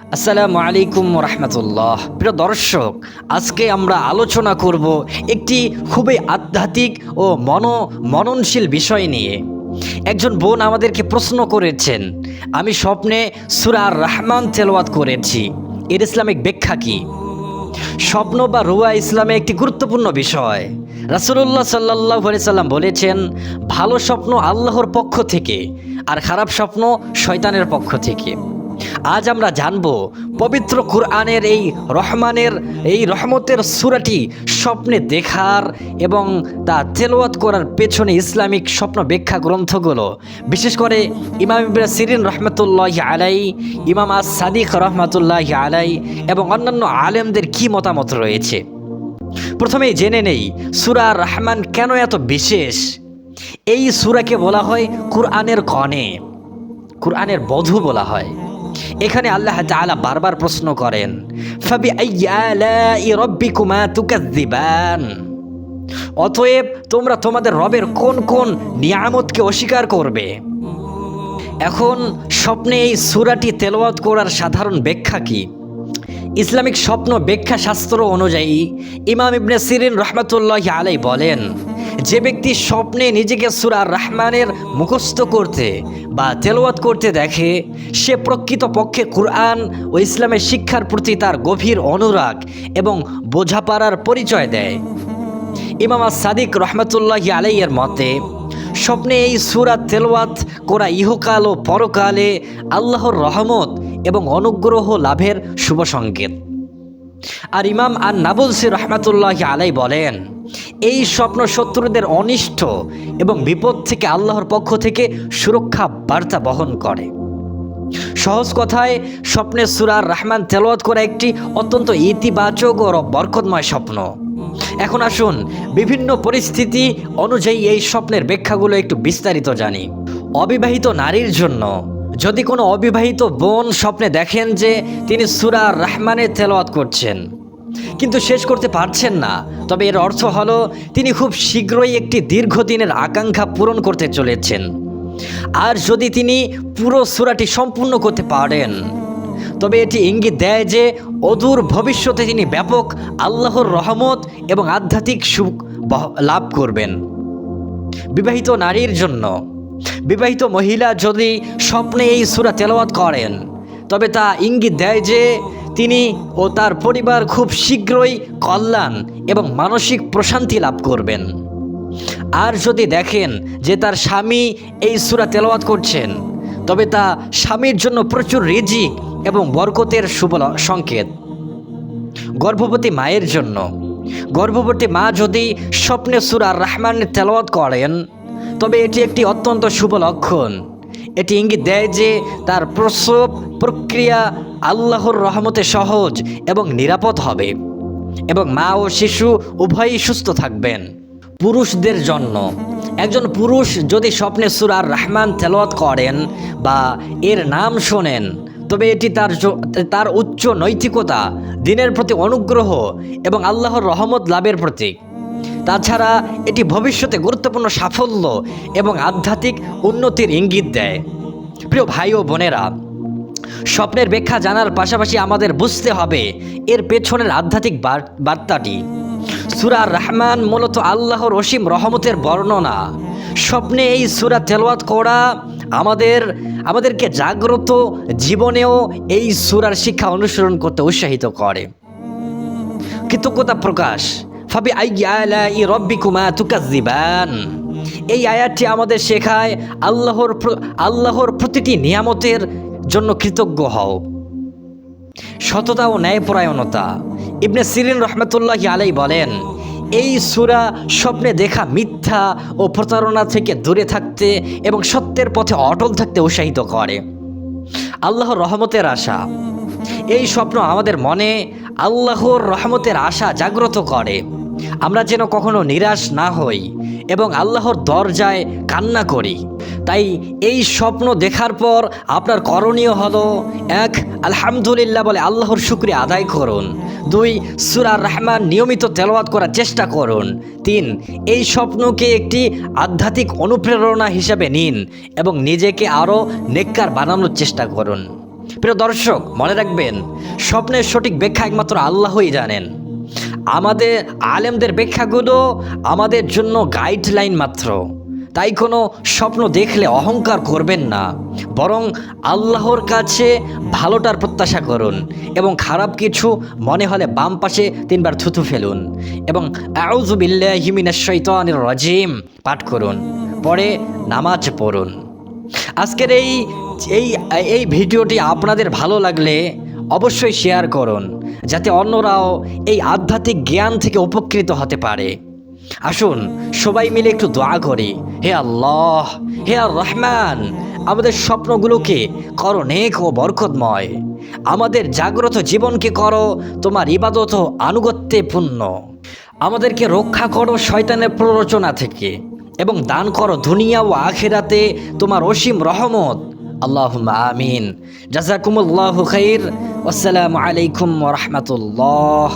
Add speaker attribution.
Speaker 1: আসসালামু আলাইকুম রহমতুল্লাহ। প্রিয় দর্শক, আজকে আমরা আলোচনা করব একটি খুবই আধ্যাত্মিক ও মননশীল বিষয় নিয়ে। একজন বোন আমাদেরকে প্রশ্ন করেছেন, আমি স্বপ্নে সূরা আর রহমান তেলাওয়াত করেছি, এর ইসলামিক ব্যাখ্যা কি? স্বপ্ন বা রুয়া ইসলামে একটি গুরুত্বপূর্ণ বিষয়। রাসূলুল্লাহ সাল্লাল্লাহু আলাইহি সাল্লাম বলেছেন, ভালো স্বপ্ন আল্লাহর পক্ষ থেকে আর খারাপ স্বপ্ন শয়তানের পক্ষ থেকে। আজ আমরা জানব পবিত্র কুরআনের এই রহমতের সূরাটি স্বপ্নে দেখার এবং তা তেলাওয়াত করার পেছনে ইসলামিক স্বপ্ন ব্যাখ্যা গ্রন্থগুলো, বিশেষ করে ইমাম ইবনে সিরিন রহমতুল্লাহি আলাইহি, ইমাম আস-সাদিক রহমতুল্লাহি আলাইহি এবং অন্যান্য আলেমদের কি মতামত রয়েছে। প্রথমেই জেনে নেই সূরা আর রহমান কেন এত বিশেষ। এই সূরাকে বলা হয় কুরআনের কনে, কুরআনের বধূ বলা হয়। এখানে আল্লাহ তাআলা বারবার প্রশ্ন করেন, ফাবিআইয়ি আলাই রাব্বিকুমা তুকাযযিবান, অতএব তোমরা তোমাদের রবের কোন কোন নিয়ামতকে অস্বীকার করবে। এখন স্বপ্নে এই সূরাটি তেলাওয়াত করার সাধারণ ব্যাখ্যা কি? ইসলামিক স্বপ্ন ব্যাখ্যা শাস্ত্র অনুযায়ী ইমাম ইবনে সিরিন রহমতুল্লাহি আলাইহি বলেন, যে ব্যক্তি স্বপ্নে নিজেকে সূরা আর রহমানের মুখস্থ করতে বা তেলাওয়াত করতে দেখে, সে প্রকৃতপক্ষে কুরআন ও ইসলামের শিক্ষার প্রতি তার গভীর অনুরাগ এবং বোঝাপড়ার পরিচয় দেয়। ইমাম আস-সাদিক রহমতুল্লাহি আলাইহির মতে, স্বপ্নে এই সূরা তেলাওয়াত করা ইহকাল ও পরকালে আল্লাহর রহমত এবং অনুগ্রহ লাভের শুভ সংকেত। আর ইমাম আন-নাবলসী রহমতুল্লাহি আলাইহি বলেন, এই স্বপ্ন শত্রুদের অনিষ্ট এবং বিপদ থেকে আল্লাহর পক্ষ থেকে সুরক্ষা বার্তা বহন করে। সহজ কথায়, স্বপ্নে সূরা আর রহমান তেলাওয়াত করা একটি অত্যন্ত ইতিবাচক ও বরকতময় স্বপ্ন। এখন আসুন বিভিন্ন পরিস্থিতি অনুযায়ী এই স্বপ্নের ব্যাখ্যাগুলো একটু বিস্তারিত জানি। অবিবাহিত নারীর জন্য, যদি কোনো অবিবাহিত বোন স্বপ্নে দেখেন যে তিনি সূরা আর রহমানের তেলাওয়াত করছেন কিন্তু শেষ করতে পারছেন না, তবে এর অর্থ হলো তিনি খুব শীঘ্রই একটি দীর্ঘদিনের আকাঙ্ক্ষা পূরণ করতে চলেছেন। আর যদি তিনি পুরো সূরাটি সম্পূর্ণ করতে পারেন, তবে এটি ইঙ্গিত দেয় যে অদূর ভবিষ্যতে তিনি ব্যাপক আল্লাহর রহমত এবং আধ্যাত্মিক সুখ লাভ করবেন। বিবাহিত নারীর জন্য, বিবাহিত মহিলা যদি স্বপ্নে এই সূরা তেলাওয়াত করেন, তবে তা ইঙ্গিত দেয় যে তিনি ও তার পরিবার খুব শীঘ্রই কল্যাণ এবং মানসিক প্রশান্তি লাভ করবেন। আর যদি দেখেন যে তার স্বামী এই সূরা তেলাওয়াত করছেন, তবে তা স্বামীর জন্য প্রচুর রিজিক এবং বরকতের শুভ সংকেত। গর্ভবতী মায়ের জন্য, গর্ভবতী মা যদি স্বপ্নে সূরা আর রহমানের তেলাওয়াত করেন, তবে এটি একটি অত্যন্ত শুভ লক্ষণ। এটি ইঙ্গিত দেয় যে তার প্রসব প্রক্রিয়া আল্লাহর রহমতে সহজ এবং নিরাপদ হবে এবং মা ও শিশু উভয়ই সুস্থ থাকবেন। পুরুষদের জন্য, একজন পুরুষ যদি স্বপ্নে সূরা আর রহমান তেলাওয়াত করেন বা এর নাম শোনেন, তবে এটি তার উচ্চ নৈতিকতা, দিনের প্রতি অনুগ্রহ এবং আল্লাহর রহমত লাভের প্রতীক। তাছাড়া এটি ভবিষ্যতে গুরুত্বপূর্ণ সাফল্য এবং আধ্যাত্মিক উন্নতির ইঙ্গিত দেয়। প্রিয় ভাই ও বোনেরা, স্বপ্নের ব্যাখ্যা জানার পাশাপাশি আমাদের বুঝতে হবে এর পেছনের আধ্যাত্মিক বার্তাটি। সূরা আর রহমান মূলত আল্লাহর অসীম রহমতের বর্ণনা। স্বপ্নে এই সূরা তেলাওয়াত করা আমাদেরকে জাগ্রত জীবনেও এই সূরার শিক্ষা অনুসরণ করতে উৎসাহিত করে। কৃতজ্ঞতা প্রকাশ, ফাবিআইয়ি আলাই রাব্বিকুমা তুকাযযিবান, এই আয়াতটি আমাদের শেখায় আল্লাহর প্রতিটি নিয়ামতের জন্য কৃতজ্ঞ হও। সততা ও ন্যায়পরায়ণতা, ইবনে সিরিন রহমতুল্লাহি আলাইহি বলেন, এই সূরা স্বপ্নে দেখা মিথ্যা ও প্রতারণা থেকে দূরে থাকতে এবং সত্যের পথে অটল থাকতে উৎসাহিত করে। আল্লাহর রহমতের আশা, এই স্বপ্ন আমাদের মনে আল্লাহর রহমতের আশা জাগ্রত করে। আমরা যেন কখনো নিরাশ না হই এবং আল্লাহর দরজায় কান্না করি। তাই এই স্বপ্ন দেখার পর আপনার করণীয় হলো, 1. আলহামদুলিল্লাহ বলে আল্লাহর শুকরিয়া আদায় করুন। 2. সূরা আর রহমান নিয়মিত তেলাওয়াত করার চেষ্টা করুন। 3. এই স্বপ্নকে একটি আধ্যাত্মিক অনুপ্রেরণা হিসাবে নিন এবং নিজেকে আরও নেককার বানানোর চেষ্টা করুন। প্রিয় দর্শক, মনে রাখবেন, স্বপ্নের সঠিক ব্যাখ্যা একমাত্র আল্লাহই জানেন। আমাদের আলেমদের ব্যাখ্যাগুলো আমাদের জন্য গাইডলাইন মাত্র। তাই কোনো স্বপ্ন দেখলে অহংকার করবেন না, বরং আল্লাহর কাছে ভালোটার প্রত্যাশা করুন এবং খারাপ কিছু মনে হলে বাম পাশে 3 বার থুতু ফেলুন এবং আউযু বিল্লাহি মিনাশ শাইতানির রাজিম পাঠ করুন, পরে নামাজ পড়ুন। আজকের এই ভিডিওটি আপনাদের ভালো লাগলে অবশ্যই শেয়ার করুন, যাতে অন্যরাও এই আধ্যাত্মিক জ্ঞান থেকে উপকৃত হতে পারে। আসুন সবাই মিলে একটু দোয়া করি। হে আল্লাহ, হে আর রহমান, আমাদের স্বপ্নগুলোকে করো নেক ও বরকতময়, আমাদের জাগ্রত জীবনকে করো তোমার ইবাদত ও আনুগত্যে পূর্ণ, আমাদেরকে রক্ষা করো শয়তানের প্ররোচনা থেকে এবং দান করো দুনিয়া ও আখিরাতে তোমার অসীম রহমত। আল্লাহুম্মা আমিন। জাযাকুমুল্লাহু খাইর। আসসালামু আলাইকুম ওয়া রাহমাতুল্লাহ।